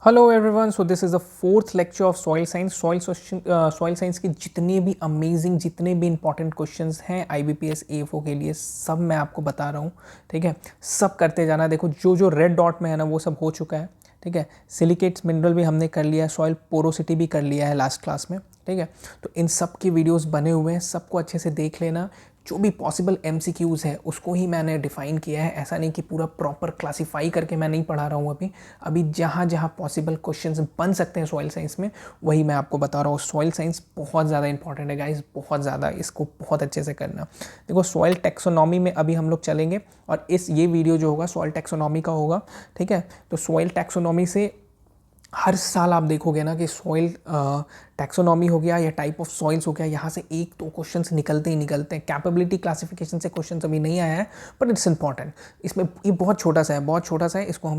Hello everyone, so this is the fourth lecture of soil science. Soil science के जितने भी amazing, जितने भी इंपॉर्टेंट क्वेश्चंस हैं IBPS AFO के लिए, सब मैं आपको बता रहा हूँ। ठीक है, सब करते जाना। देखो जो जो रेड डॉट में है ना, वो सब हो चुका है। ठीक है, सिलिकेट्स मिनरल भी हमने कर लिया है, सॉइल पोरोसिटी भी कर लिया है लास्ट क्लास में। ठीक है, तो इन सब के वीडियोस बने हुए हैं, सबको अच्छे से देख लेना। जो भी पॉसिबल MCQs है उसको ही मैंने डिफ़ाइन किया है। ऐसा नहीं कि पूरा प्रॉपर क्लासीफाई करके मैं नहीं पढ़ा रहा हूँ। अभी जहाँ जहाँ पॉसिबल क्वेश्चंस बन सकते हैं सॉइल साइंस में, वही मैं आपको बता रहा हूँ। सॉइल साइंस बहुत ज़्यादा इंपॉर्टेंट है गाइस, बहुत ज़्यादा। इसको बहुत अच्छे से करना। देखो सॉइल टेक्सोनॉमी में अभी हम लोग चलेंगे, और ये वीडियो जो होगा सॉइल टेक्सोनॉमी का होगा। ठीक है, तो सॉइल टेक्सोनॉमी से हर साल आप देखोगे ना कि सॉइल टैक्सोनॉमी हो गया या टाइप ऑफ सॉइल्स हो गया, यहाँ से एक तो क्वेश्चंस निकलते ही निकलते हैं। कैपेबिलिटी क्लासिफिकेशन से क्वेश्चंस अभी नहीं आया है, बट इट्स इंपॉर्टेंट। इसमें ये बहुत छोटा सा है, बहुत छोटा सा है। इसको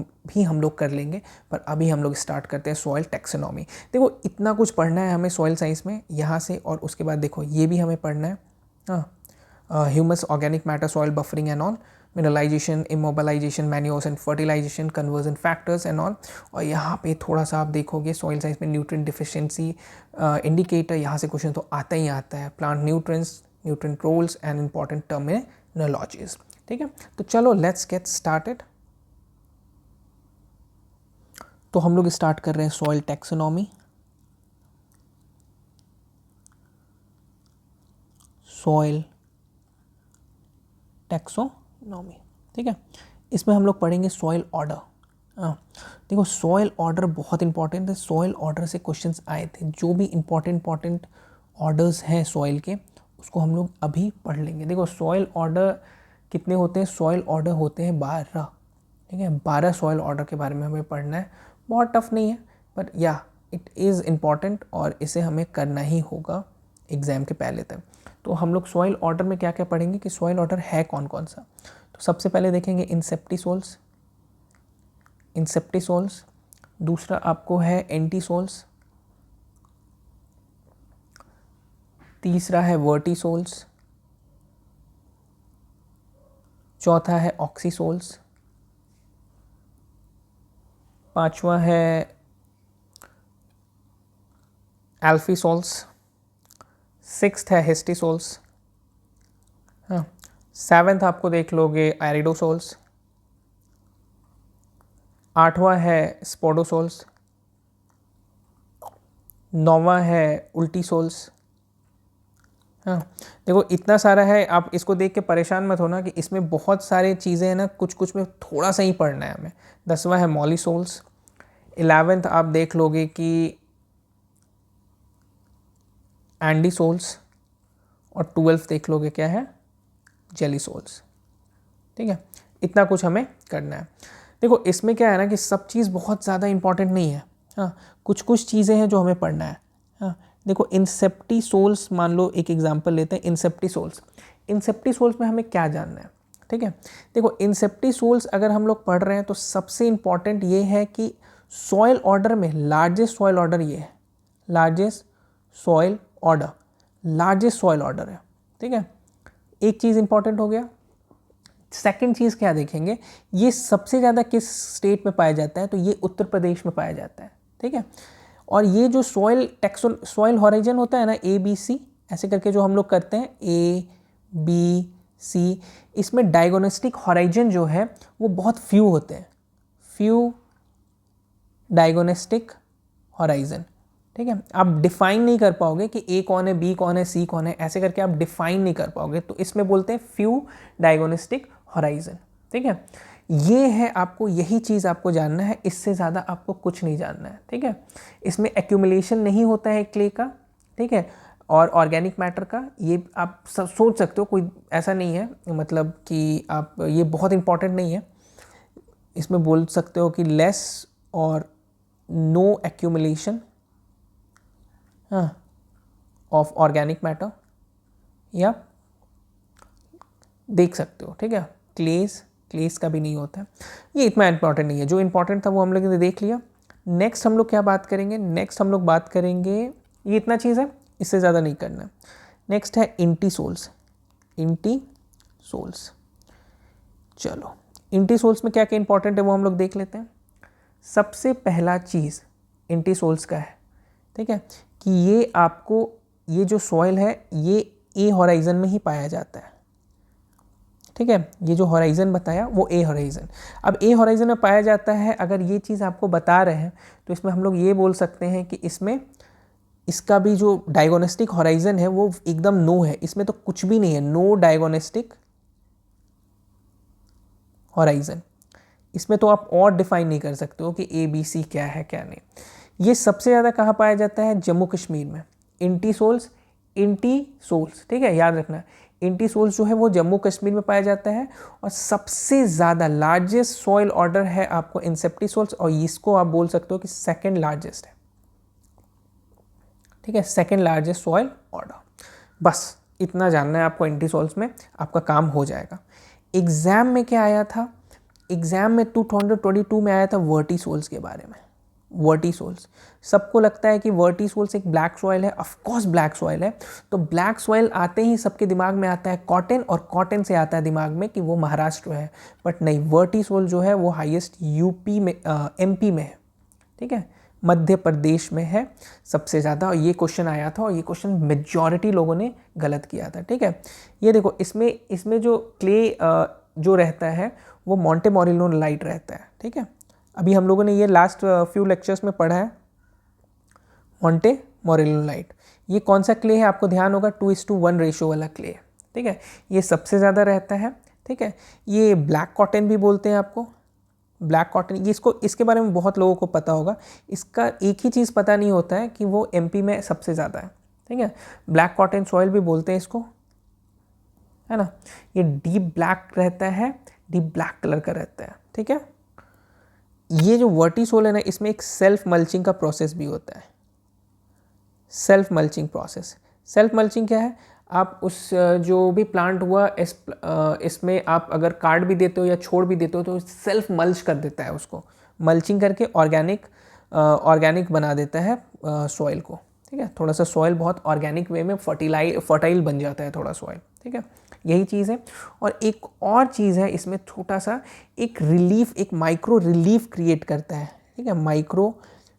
हम लोग कर लेंगे, पर अभी हम लोग स्टार्ट करते हैं सॉइल टैक्सोनॉमी। देखो इतना कुछ पढ़ना है हमें सॉइल साइंस में यहाँ से, और उसके बाद देखो ये भी हमें पढ़ना है। Humus, organic matter, soil buffering and all, mineralization, immobilization, manures and fertilization, conversion factors and all. और यहाँ पे थोड़ा सा आप देखोगे सॉइल साइंस में न्यूट्रिएंट डिफिशिएंसी इंडिकेटर, यहाँ से क्वेश्चन तो आता ही आता है। Plant nutrients, nutrient roles and important terminologies. ठीक है, तो चलो लेट्स गेट स्टार्टेड। तो हम लोग स्टार्ट कर रहे हैं सॉइल टैक्सोनॉमी। सॉइल टैक्सोनॉमी, ठीक है। इसमें हम लोग पढ़ेंगे सॉइल ऑर्डर। देखो सॉइल ऑर्डर बहुत इंपॉर्टेंट है। सॉइल ऑर्डर से क्वेश्चंस आए थे। जो भी इंपॉर्टेंट ऑर्डर्स हैं सॉइल के, उसको हम लोग अभी पढ़ लेंगे। देखो सॉइल ऑर्डर कितने होते हैं? सॉइल ऑर्डर होते हैं 12। ठीक है, 12 सॉइल ऑर्डर के बारे में हमें पढ़ना है। बहुत टफ नहीं है, बट या इट इज़ इम्पॉर्टेंट, और इसे हमें करना ही होगा एग्ज़ाम के पहले तक। तो हम लोग सॉइल ऑर्डर में क्या क्या पढ़ेंगे कि सॉइल ऑर्डर है कौन कौन सा। तो सबसे पहले देखेंगे इंसेप्टिसोल्स। इंसेप्टिसोल्स, दूसरा आपको है एंटीसोल्स, तीसरा है वर्टिसोल्स, चौथा है ऑक्सीसोल्स, पांचवा है एल्फीसोल्स, सिक्स्थ है हिस्टिसोल्स, हाँ, सेवेंथ आपको देख लोगे एरिडोसोल्स, आठवां है स्पोडोसोल्स, नौवां है उल्टीसोल्स। हाँ, देखो इतना सारा है, आप इसको देख के परेशान मत होना कि इसमें बहुत सारी चीज़ें हैं ना, कुछ कुछ में थोड़ा सा ही पढ़ना है हमें। 10वां है मॉलिसोल्स, 11th आप देख लोगे कि एंडीसोल्स, और 12th देख लोगे क्या है, जेलीसोल्स। ठीक है, इतना कुछ हमें करना है। देखो इसमें क्या है ना कि सब चीज़ बहुत ज़्यादा इंपॉर्टेंट नहीं है। हाँ, कुछ कुछ चीज़ें हैं जो हमें पढ़ना है। हाँ, देखो इंसेप्टिसोल्स, मान लो एक एग्जांपल लेते हैं इंसेप्टिसोल्स। इंसेप्टिसोल्स में हमें क्या जानना है? ठीक है, देखो इंसेप्टिसोल्स अगर हम लोग पढ़ रहे हैं तो सबसे इंपॉर्टेंट ये है कि सॉइल ऑर्डर में लार्जेस्ट सॉइल ऑर्डर ये है। Largest soil order, largest soil order है। ठीक है, एक चीज़ इंपॉर्टेंट हो गया। सेकंड चीज़ क्या देखेंगे, ये सबसे ज़्यादा किस स्टेट में पाया जाता है? तो ये उत्तर प्रदेश में पाया जाता है। ठीक है, और ये जो सॉइल हॉराइजन होता है ना, ABC ऐसे करके जो हम लोग करते हैं ABC, इसमें डायगोनिस्टिक हॉराइजन जो है वो बहुत फ्यू होते हैं। Few diagnostic horizon. ठीक है, आप डिफाइन नहीं कर पाओगे कि A कौन है, B कौन है, C कौन है, ऐसे करके आप डिफाइन नहीं कर पाओगे। तो इसमें बोलते हैं फ्यू डायगोनिस्टिक हॉराइजन। ठीक है, ये है, आपको यही चीज़ आपको जानना है, इससे ज़्यादा आपको कुछ नहीं जानना है। ठीक है, इसमें एक्यूमुलेशन नहीं होता है क्ले का। ठीक है, और ऑर्गेनिक मैटर का, ये आप सब सोच सकते हो, कोई ऐसा नहीं है मतलब कि आप, ये बहुत इंपॉर्टेंट नहीं है। इसमें बोल सकते हो कि लेस और no accumulation of organic matter, या देख सकते हो। ठीक है, क्लेस का भी नहीं होता है। ये इतना इंपॉर्टेंट नहीं है, जो इंपॉर्टेंट था वो हम लोग ने देख लिया। नेक्स्ट हम लोग क्या बात करेंगे? नेक्स्ट हम लोग बात करेंगे, ये इतना चीज़ है, इससे ज़्यादा नहीं करना। नेक्स्ट है इंटीसोल्स। इंटीसोल्स, चलो इंटीसोल्स में क्या क्या इंपॉर्टेंट है वो हम लोग देख लेते हैं। सबसे पहला चीज़ एंटीसोल्स का है, ठीक है, कि ये आपको ये जो सॉइल है ये ए होराइजन में ही पाया जाता है, ठीक है। ये जो होराइजन बताया वो ए होराइजन। अब ए होराइजन में पाया जाता है, अगर ये चीज़ आपको बता रहे हैं तो इसमें हम लोग ये बोल सकते हैं कि इसमें इसका भी जो डायगोनिस्टिक होराइजन है वो एकदम नो है, इसमें तो कुछ भी नहीं है, नो डायगोनिस्टिक होराइजन। इसमें तो आप और डिफाइन नहीं कर सकते हो कि ए बी सी क्या है क्या नहीं। ये सबसे ज़्यादा कहाँ पाया जाता है? जम्मू कश्मीर में। एंटीसोल्स, ठीक है, याद रखना, एंटीसोल्स जो है वो जम्मू कश्मीर में पाया जाता है। और सबसे ज़्यादा लार्जेस्ट सॉइल ऑर्डर है आपको इंसेप्टिसोल्स, और इसको आप बोल सकते हो कि सेकेंड लार्जेस्ट है, ठीक है, सेकेंड लार्जेस्ट सॉइल ऑर्डर। बस इतना जानना है आपको एंटीसोल्स में, आपका काम हो जाएगा। एग्जाम में क्या आया था? एग्जाम में 2022 में आया था वर्टिसोल्स के बारे में। वर्टिसोल्स, सबको लगता है कि वर्टिसोल्स एक ब्लैक सॉइल है, ऑफ कोर्स ब्लैक सॉइल है। तो ब्लैक सॉइल आते ही सबके दिमाग में आता है कॉटन, और कॉटन से आता है दिमाग में कि वो महाराष्ट्र है, बट नहीं, वर्टिसोल जो है वो हाईएस्ट यूपी में, एमपी में है, ठीक है, मध्य प्रदेश में है सबसे ज़्यादा। और ये क्वेश्चन आया था, और ये क्वेश्चन मेजॉरिटी लोगों ने गलत किया था, ठीक है। ये देखो, इसमें जो क्ले जो रहता है वो मोंटे मोरिलो लाइट रहता है, ठीक है। अभी हम लोगों ने ये लास्ट फ्यू लेक्चर्स में पढ़ा है, मोंटे मोरिलो लाइट। ये कौन सा क्ले है आपको ध्यान होगा? 2:1 रेशियो वाला क्ले है, ठीक है। ये सबसे ज़्यादा रहता है, ठीक है। ये ब्लैक कॉटन भी बोलते हैं आपको, ब्लैक कॉटन। ये इसके बारे में बहुत लोगों को पता होगा। इसका एक ही चीज़ पता नहीं होता है कि वो एमपी में सबसे ज़्यादा है, ठीक है। ब्लैक कॉटन सॉइल भी बोलते हैं इसको, है ना। ये डीप ब्लैक रहता है, डीप ब्लैक कलर का रहता है, ठीक है। ये जो वर्टिसोल है ना, इसमें एक सेल्फ मल्चिंग का प्रोसेस भी होता है। Self mulching process, self mulching क्या है? आप उस जो भी प्लांट हुआ इसमें आप अगर काट भी देते हो या छोड़ भी देते हो तो सेल्फ मल्च कर देता है, उसको मल्चिंग करके ऑर्गेनिक बना देता है सॉइल को, ठीक है। थोड़ा सा सॉइल बहुत ऑर्गेनिक वे में फर्टाइल बन जाता है थोड़ा सॉइल, ठीक है। यही चीज़ है। और एक और चीज़ है इसमें, छोटा सा एक रिलीफ, एक माइक्रो रिलीफ क्रिएट करता है, ठीक है, माइक्रो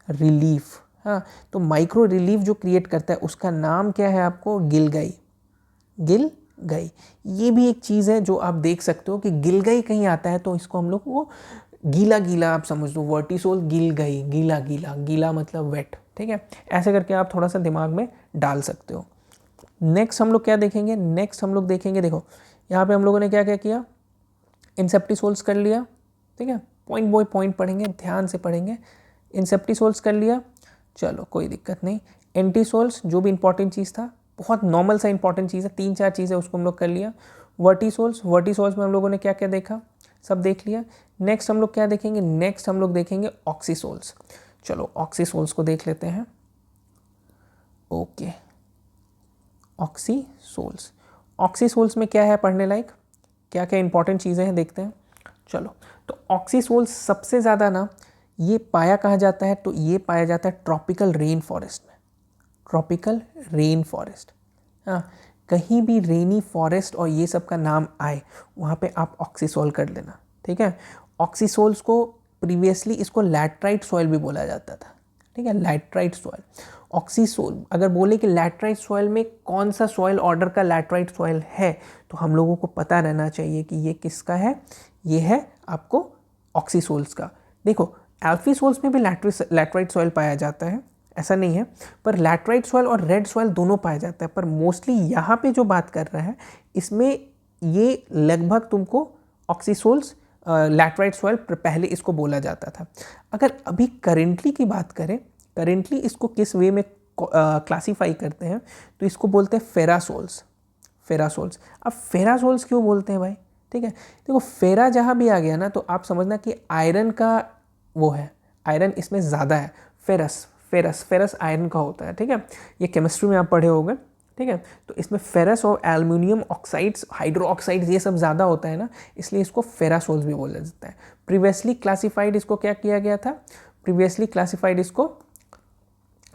रिलीफ। हाँ, तो माइक्रो रिलीफ जो क्रिएट करता है उसका नाम क्या है आपको? गिलगाई। गिलगाई, ये भी एक चीज़ है जो आप देख सकते हो कि गिलगाई कहीं आता है तो इसको हम लोग वो गीला गीला आप समझ लो, वर्टिसोल गिलगाई, गीला गीला, गीला मतलब वेट, ठीक है। ऐसे करके आप थोड़ा सा दिमाग में डाल सकते हो। नेक्स्ट हम लोग क्या देखेंगे? नेक्स्ट हम लोग देखेंगे, देखो यहाँ पे हम लोगों ने क्या क्या किया, इंसेप्टिसोल्स कर लिया, ठीक है, पॉइंट बाय पॉइंट पढ़ेंगे, ध्यान से पढ़ेंगे। इंसेप्टिसोल्स कर लिया, चलो कोई दिक्कत नहीं। एंटीसोल्स जो भी इंपॉर्टेंट चीज़ था, बहुत नॉर्मल सा इंपॉर्टेंट चीज़ है, 3-4 चीज़ें उसको हम लोग कर लिया। वर्टिसोल्स में हम लोगों ने क्या क्या देखा, सब देख लिया। नेक्स्ट हम लोग क्या देखेंगे? नेक्स्ट हम लोग देखेंगे ऑक्सीसोल्स। चलो ऑक्सीसोल्स को देख लेते हैं। ओके, ऑक्सीसोल्स में क्या है पढ़ने लायक, क्या क्या इंपॉर्टेंट चीज़ें हैं देखते हैं। चलो, तो ऑक्सीसोल्स सबसे ज़्यादा ना ये पाया कहाँ जाता है? तो ये पाया जाता है ट्रॉपिकल रेन फॉरेस्ट में। ट्रॉपिकल रेन फॉरेस्ट, हाँ, कहीं भी रेनी फॉरेस्ट और ये सब का नाम आए वहाँ पे आप ऑक्सीसोल कर लेना, ठीक है। ऑक्सीसोल्स को प्रीवियसली इसको लैटराइट सॉइल भी बोला जाता था, ठीक है, लैटराइट सॉइल। ऑक्सीसोल अगर बोले कि लैटराइट सॉइल में कौन सा सॉइल ऑर्डर का लैटराइट सॉइल है, तो हम लोगों को पता रहना चाहिए कि ये किसका है। ये है आपको ऑक्सीसोल्स का। देखो एल्फीसोल्स में भी लैटराइट सॉइल पाया जाता है, ऐसा नहीं है, पर लैटराइट सॉइल और रेड सॉइल दोनों पाया जाता है। पर मोस्टली यहाँ पे जो बात कर रहा है इसमें ये लगभग तुमको ऑक्सीसोल्स लैटराइट सॉइल पहले इसको बोला जाता था। अगर अभी करेंटली की बात करें, करेंटली इसको किस वे में क्लासीफाई करते हैं, तो इसको बोलते हैं फेरासोल्स। अब फेरासोल्स क्यों बोलते हैं भाई? ठीक है, देखो फेरा जहाँ भी आ गया ना तो आप समझना कि आयरन का वो है, आयरन इसमें ज़्यादा है। फेरस आयरन का होता है, ठीक है, ये केमिस्ट्री में आप पढ़े होंगे, ठीक है। तो इसमें फेरस और एल्युमिनियम ऑक्साइड्स, हाइड्रो ऑक्साइड्स ये सब ज़्यादा होता है ना, इसलिए इसको फेरासोल्स भी बोला जाता है। प्रीवियसली क्लासिफाइड इसको क्या किया गया था? प्रीवियसली क्लासिफाइड इसको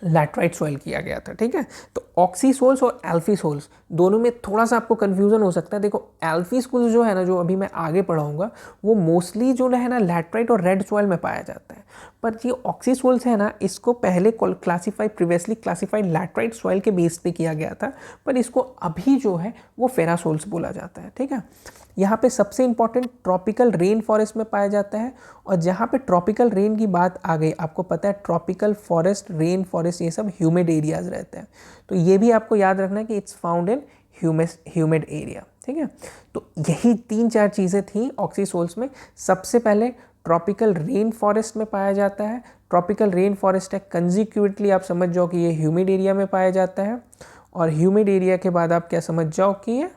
लैटराइट सॉइल किया गया था। ठीक है, तो ऑक्सी सोल्स और एल्फी सोल्स दोनों में थोड़ा सा आपको कन्फ्यूजन हो सकता है। देखो एल्फी सोल्स जो है ना, जो अभी मैं आगे पढ़ाऊंगा, वो मोस्टली जो है ना लैटराइट और रेड सॉइल में पाया जाता है। पर ये ऑक्सी सोल्स है ना, इसको पहले प्रीवियसली क्लासीफाइड लैटराइट सॉइल के बेस पे किया गया था, पर इसको अभी जो है वो फेरासोल्स बोला जाता है। ठीक है, यहाँ पे सबसे इंपॉर्टेंट ट्रॉपिकल रेन फॉरेस्ट में पाया जाता है। और जहाँ पे ट्रॉपिकल रेन की बात आ गई, आपको पता है ट्रॉपिकल फॉरेस्ट, रेन फॉरेस्ट, ये सब ह्यूमिड एरियाज रहते हैं, तो ये भी आपको याद रखना है कि it's found in humid area. ठीक है, तो यही 3-4 चीज़ें थी ऑक्सीसोल्स में। सबसे पहले ट्रॉपिकल रेन फॉरेस्ट में पाया जाता है। ट्रॉपिकल रेन फॉरेस्ट है, कंजिक्यूटिवली आप समझ जाओ कि ये ह्यूमिड एरिया में पाया जाता है। और ह्यूमिड एरिया के बाद आप क्या समझ जाओ कि ये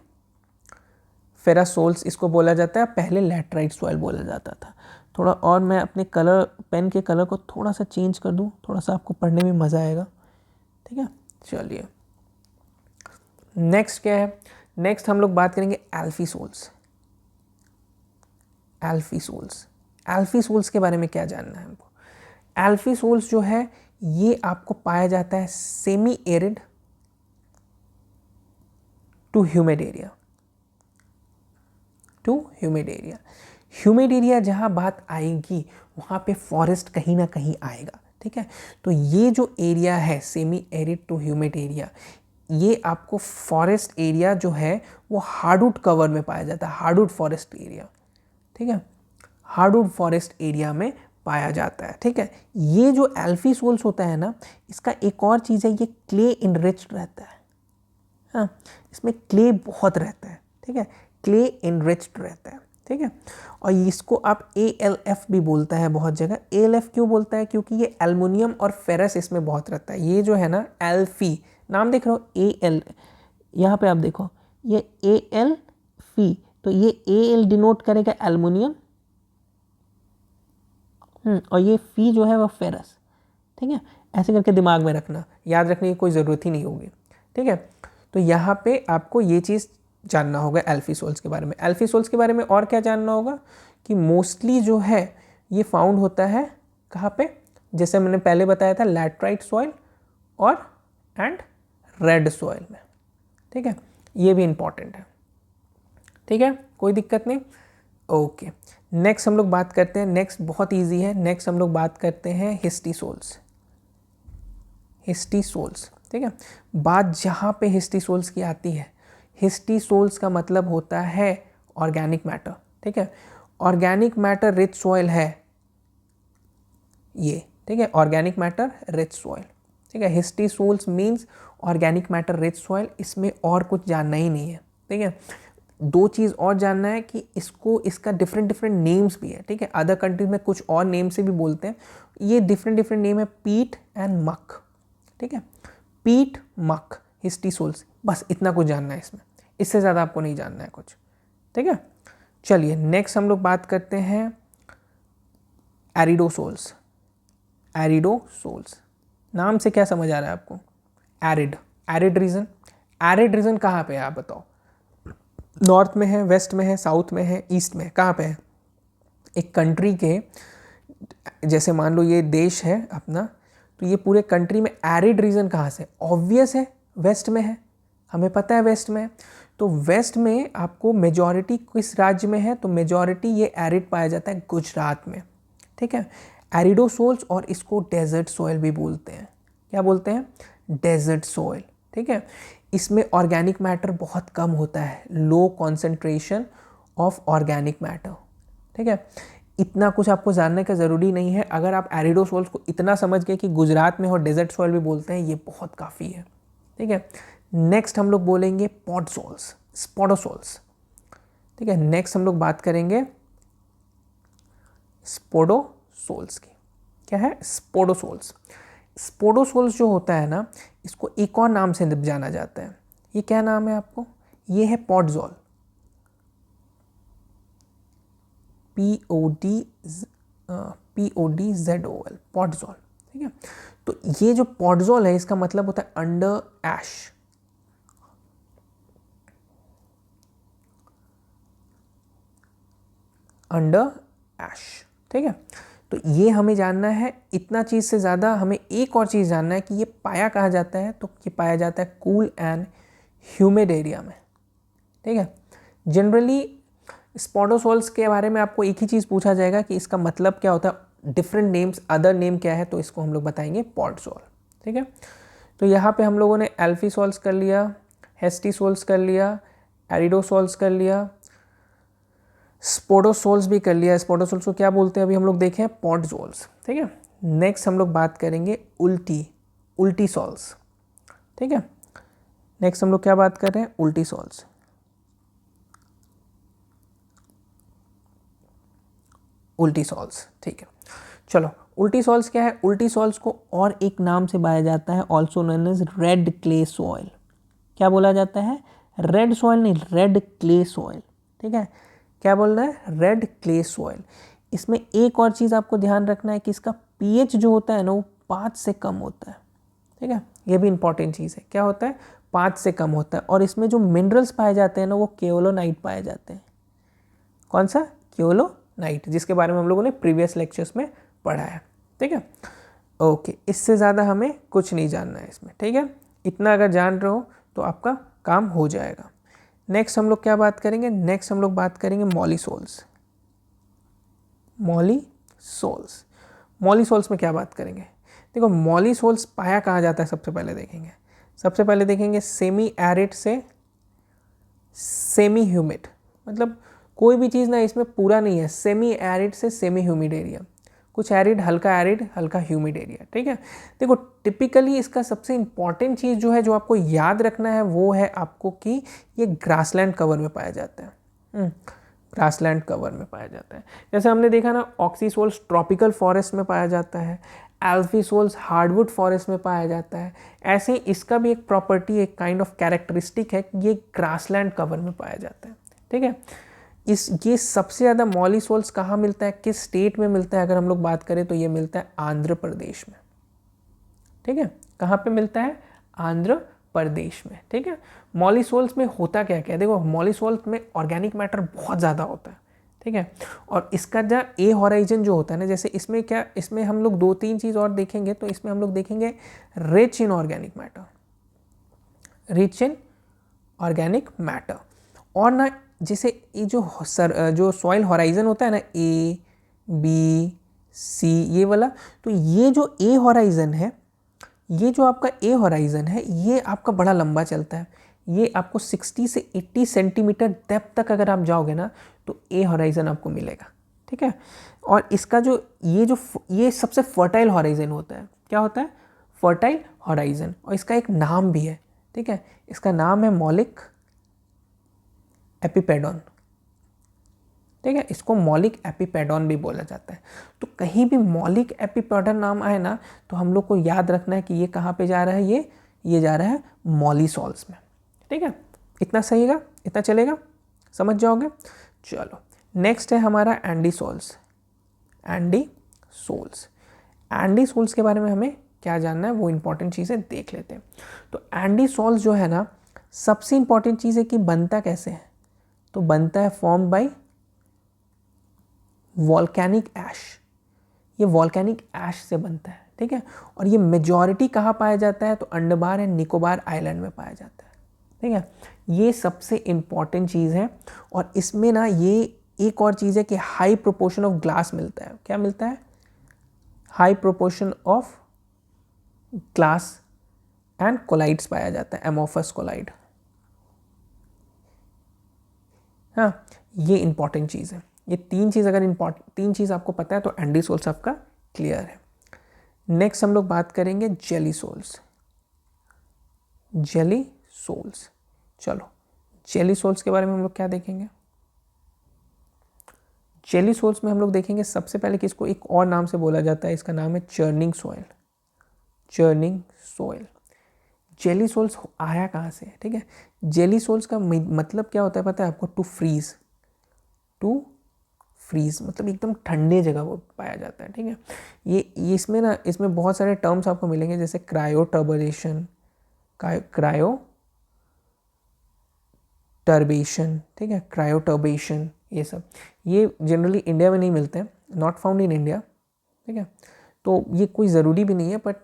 फेरासोल्स इसको बोला जाता है। पहले लैटराइट सॉइल बोला जाता था। थोड़ा और मैं अपने कलर, पेन के कलर को थोड़ा सा चेंज कर दूं, थोड़ा सा आपको पढ़ने में मज़ा आएगा। ठीक है, चलिए नेक्स्ट क्या है। नेक्स्ट हम लोग बात करेंगे एल्फी सोल्स। एल्फी सोल्स, एल्फी सोल्स के बारे में क्या जानना है हमको। एल्फी सोल्स जो है ये आपको पाया जाता है semi arid to humid area, to humid area. Humid area जहाँ बात आएगी वहाँ पे फॉरेस्ट कहीं ना कहीं आएगा। ठीक है, तो ये जो एरिया है semi arid to humid area, ये आपको फॉरेस्ट एरिया जो है वो हार्डवुड कवर में पाया जाता है, हार्डवुड फॉरेस्ट एरिया। ठीक है, हार्डवुड फॉरेस्ट एरिया में पाया जाता है। ठीक है, ये जो एल्फी सोल्स होता है ना, इसका एक और चीज़ है, ये क्ले इनरिच्ड रहता है। हाँ, इसमें क्ले बहुत रहता है। ठीक है, क्ले इनरिच्ड रहता है। ठीक है, और इसको आप ALF भी बोलता है बहुत जगह। ALF क्यों बोलता है? क्योंकि ये एल्युमिनियम और फेरस इसमें बहुत रहता है। ये जो है ना एल्फी, नाम देख रहे हो AL, यहाँ पे आप देखो ये ALFी, तो ये AL डिनोट करेगा एल्युमिनियम, और ये फी जो है वो फेरस। ठीक है, ऐसे करके दिमाग में रखना, याद रखने की कोई ज़रूरत ही नहीं होगी। ठीक है, तो यहाँ पे आपको ये चीज़ जानना होगा एल्फी सोल्स के बारे में। एल्फी सोल्स के बारे में और क्या जानना होगा कि मोस्टली जो है ये फाउंड होता है कहाँ पे, जैसे मैंने पहले बताया था लैटराइट सॉइल और एंड रेड सॉइल में। ठीक है, ये भी इंपॉर्टेंट है। ठीक है, कोई दिक्कत नहीं। ओके, नेक्स्ट हम लोग बात करते हैं, नेक्स्ट बहुत इजी है। नेक्स्ट हम लोग बात करते हैं हिस्टीसोल्स। हिस्टीसोल्स, ठीक है, बात जहाँ पे हिस्टीसोल्स की आती है, हिस्टीसोल्स का मतलब होता है ऑर्गेनिक मैटर। ठीक है, ऑर्गेनिक मैटर रिच सॉइल है ये। ठीक है, ऑर्गेनिक मैटर रिच सॉइल। ठीक है, histosols means organic matter rich soil. इसमें और कुछ जानना ही नहीं है। ठीक है, दो चीज़ और जानना है कि इसका डिफरेंट नेम्स भी है। ठीक है, अदर कंट्रीज में कुछ और नेम से भी बोलते हैं। ये डिफरेंट नेम है, पीट एंड मक। ठीक है, पीट, मक, हिस्टीसोल्स, बस इतना कुछ जानना है इसमें, इससे ज़्यादा आपको नहीं जानना है कुछ। ठीक है, चलिए नेक्स्ट हम लोग बात करते हैं एरिडोसोल्स। एरिडोसोल्स, नाम से क्या समझ आ रहा है आपको? Arid, arid region. Arid region कहाँ पे है आप बताओ? नॉर्थ में है, वेस्ट में है, साउथ में है, ईस्ट में है, कहाँ पे है? एक कंट्री के, जैसे मान लो ये देश है अपना, तो ये पूरे कंट्री में एरिड रीजन कहाँ से? ऑब्वियस है वेस्ट में है, हमें पता है वेस्ट में है। तो वेस्ट में आपको मेजॉरिटी किस राज्य में है? तो मेजॉरिटी ये एरिड पाया जाता है गुजरात में। ठीक है, एरिडोसोल्स, और इसको डेजर्ट सॉइल भी बोलते हैं। क्या बोलते हैं? Desert soil. ठीक है, इसमें ऑर्गेनिक मैटर बहुत कम होता है, low concentration of organic matter. ठीक है, इतना कुछ आपको जानने का ज़रूरी नहीं है। अगर आप एरिडोसोल्स को इतना समझ गए कि गुजरात में और डेजर्ट सॉइल भी बोलते हैं, ये बहुत काफ़ी है। ठीक है, नेक्स्ट हम लोग बोलेंगे पॉडसोल्स, स्पोडोसोल्स। ठीक है, नेक्स्ट हम लोग बात करेंगे स्पोडोसोल्स की। क्या है? स्पोडोसोल्स। स्पोडोसोल्स जो होता है ना, इसको एक और नाम से जाना जाता है। ये क्या नाम है आपको? ये है पॉडजोल, PODZOL, पॉडजोल। ठीक है, तो ये जो पॉडजोल है इसका मतलब होता है अंडर ऐश। अंडर ऐश। ठीक है, तो ये हमें जानना है। इतना चीज़ से ज़्यादा हमें एक और चीज़ जानना है कि ये पाया कहाँ जाता है, तो ये पाया जाता है कूल एंड ह्यूमिड एरिया में, ठीक है। जनरली स्पोडोसोल्स के बारे में आपको एक ही चीज़ पूछा जाएगा कि इसका मतलब क्या होता है, डिफरेंट नेम्स, अदर नेम क्या है, तो इसको हम लोग बताएंगे पॉडसोल, ठीक है। तो यहाँ पे हम लोगों ने एल्फीसोल्स कर लिया, हेस्टीसोल्स कर लिया, एरिडोसोल्स कर लिया, स्पोडोसोल्स भी कर लिया। स्पोडोसोल्स को क्या बोलते हैं अभी हम लोग देखें, पॉडसोल्स, ठीक है। नेक्स्ट हम लोग बात करेंगे उल्टीसोल्स, ठीक है। नेक्स्ट हम लोग क्या बात कर रहे हैं, उल्टीसोल्स। उल्टीसोल्स, ठीक है। चलो, उल्टीसोल्स क्या है, उल्टीसोल्स को और एक नाम से पाया जाता है, also known as red clay soil. क्या बोला जाता है, रेड सॉइल नहीं, रेड क्ले सॉइल, ठीक है। क्या बोल रहा है, रेड क्ले सॉइल। इसमें एक और चीज़ आपको ध्यान रखना है कि इसका पीएच जो होता है ना वो 5 से कम होता है, ठीक है। ये भी इंपॉर्टेंट चीज़ है, क्या होता है, 5 से कम होता है। और इसमें जो मिनरल्स पाए जाते हैं ना वो केओलोनाइट पाए जाते हैं। कौन सा, केओलोनाइट, जिसके बारे में हम लोगों ने प्रीवियस लेक्चर्स में पढ़ा है, ठीक है। ओके, इससे ज़्यादा हमें कुछ नहीं जानना है इसमें, ठीक है। इतना अगर जान रहे हो तो आपका काम हो जाएगा। नेक्स्ट हम लोग क्या बात करेंगे, नेक्स्ट हम लोग बात करेंगे मॉलीसोल्स। मॉलीसोल्स, मॉलीसोल्स में क्या बात करेंगे, देखो मॉलीसोल्स पाया कहाँ जाता है, सबसे पहले देखेंगे, सबसे पहले देखेंगे सेमी एरिड से सेमी ह्यूमिड। मतलब कोई भी चीज़ ना इसमें पूरा नहीं है, सेमी एरिड से सेमी ह्यूमिड एरिया, कुछ एरिड, हल्का ह्यूमिड एरिया, ठीक है। देखो टिपिकली इसका सबसे इंपॉर्टेंट चीज़ जो है, जो आपको याद रखना है, वो है आपको कि ये ग्रासलैंड कवर में पाया जाता है। ग्रासलैंड कवर में पाया जाता है। जैसे हमने देखा ना, ऑक्सीसोल्स ट्रॉपिकल फॉरेस्ट में पाया जाता है, एल्फीसोल्स हार्डवुड फॉरेस्ट में पाया जाता है। ऐसे ही इसका भी एक प्रॉपर्टी, एक काइंड ऑफ कैरेक्टरिस्टिक है कि ये ग्रासलैंड कवर में पाया जाता है, ठीक है। ये सबसे ज़्यादा मॉलीसोल्स कहाँ मिलता है, किस स्टेट में मिलता है, अगर हम लोग बात करें तो ये मिलता है आंध्र प्रदेश में, ठीक है। कहाँ पे मिलता है, आंध्र प्रदेश में, ठीक है। मॉलीसोल्स में होता क्या क्या है, देखो मॉलीसोल्स में ऑर्गेनिक मैटर बहुत ज़्यादा होता है, ठीक है। और इसका जो ए हॉराइजन जो होता है ना, जैसे इसमें क्या, इसमें हम लोग 2-3 चीज़ और देखेंगे। तो इसमें हम लोग देखेंगे rich in organic matter, rich in organic matter. और ना जैसे ये जो सॉइल हॉराइजन होता है ना, ए बी सी ये वाला, तो ये जो ए हॉराइजन है, ये जो आपका ए हॉराइजन है, ये आपका बड़ा लंबा चलता है। ये आपको 60 से 80 सेंटीमीटर डेप्थ तक अगर आप जाओगे ना तो ए हॉराइजन आपको मिलेगा, ठीक है। और इसका जो ये सबसे फर्टाइल हॉराइजन होता है, क्या होता है, फर्टाइल हॉराइजन। और इसका एक नाम भी है, ठीक है, इसका नाम है मौलिक एपिपेडॉन, ठीक है। इसको मौलिक एपिपेडॉन भी बोला जाता है। तो कहीं भी मौलिक एपिपेडॉन नाम आए ना तो हम लोग को याद रखना है कि ये कहाँ पे जा रहा है, ये जा रहा है मॉलीसोल्स में, ठीक है। इतना सही है, इतना चलेगा, समझ जाओगे। चलो नेक्स्ट है हमारा एंडीसोल्स। एंडीसोल्स के बारे में हमें क्या जानना है, वो इंपॉर्टेंट चीज़ें देख लेते हैं। तो एंडीसोल्स जो है ना, सबसे इंपॉर्टेंट चीज़ है कि बनता कैसे है, तो बनता है फॉर्म बाय वॉल्केनिक ऐश। ये वॉल्केनिक ऐश से बनता है, ठीक है। और ये मेजॉरिटी कहाँ पाया जाता है, तो अंडमान एंड निकोबार आइलैंड में पाया जाता है, ठीक है। ये सबसे इम्पॉर्टेंट चीज़ है। और इसमें ना ये एक और चीज़ है कि हाई प्रोपोर्शन ऑफ ग्लास मिलता है। क्या मिलता है, high proportion of glass and colloids पाया जाता है, एमोफस कोलाइड। हाँ, ये इंपॉर्टेंट चीज़ है। ये तीन चीज़ अगर तीन चीज़ आपको पता है तो एंडीसोल्स आपका क्लियर है। नेक्स्ट हम लोग बात करेंगे जेलीसोल्स। चलो जेलीसोल्स के बारे में हम लोग क्या देखेंगे, जेलीसोल्स में हम लोग देखेंगे सबसे पहले कि इसको एक और नाम से बोला जाता है, इसका नाम है चर्निंग सॉइल। जेलीसोल्स आया कहाँ से, ठीक है। जेलीसोल्स का मतलब क्या होता है पता है आपको, टू फ्रीज मतलब एकदम ठंडे जगह वो पाया जाता है, ठीक है। ये इसमें बहुत सारे टर्म्स आपको मिलेंगे, जैसे क्रायोटर्बेशन, ठीक है, क्रायोटर्बेशन, ये सब। ये जनरली इंडिया में नहीं मिलते हैं, नॉट फाउंड इन इंडिया, ठीक है। तो ये कोई ज़रूरी भी नहीं है, but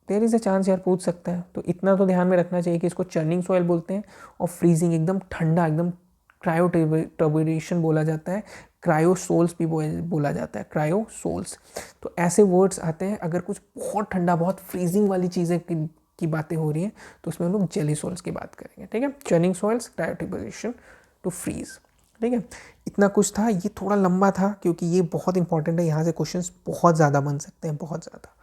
there is a chance यार पूछ सकता है। तो इतना तो ध्यान में रखना चाहिए कि इसको चर्निंग सॉइल बोलते हैं, और फ्रीजिंग एकदम ठंडा, एकदम क्रायोटर्बुलेशन बोला जाता है, क्रायोसोल्स भी बोला जाता है, क्रायोसोल्स। तो ऐसे वर्ड्स आते हैं अगर कुछ बहुत ठंडा, बहुत फ्रीजिंग वाली चीज़ें की बातें हो रही हैं, तो उसमें हम लोग जेली सॉल्स की बात करेंगे। ठीक है, चर्निंग सॉइल्स, क्रायोटर्बुलेशन टू फ्रीज। ठीक है, इतना कुछ था। ये थोड़ा लंबा था क्योंकि ये बहुत इंपॉर्टेंट है, यहाँ से क्वेश्चंस बहुत ज़्यादा बन सकते हैं, बहुत ज़्यादा।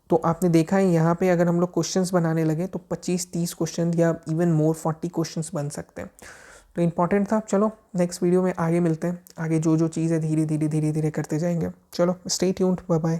तो आपने देखा है यहाँ पे अगर हम लोग क्वेश्चंस बनाने लगे तो 25-30 क्वेश्चन या इवन मोर 40 क्वेश्चंस बन सकते हैं। तो इम्पॉर्टेंट था। चलो नेक्स्ट वीडियो में आगे मिलते हैं, आगे जो जो चीज़ है धीरे धीरे करते जाएंगे। चलो स्टे ट्यून्ड, बाय बाय।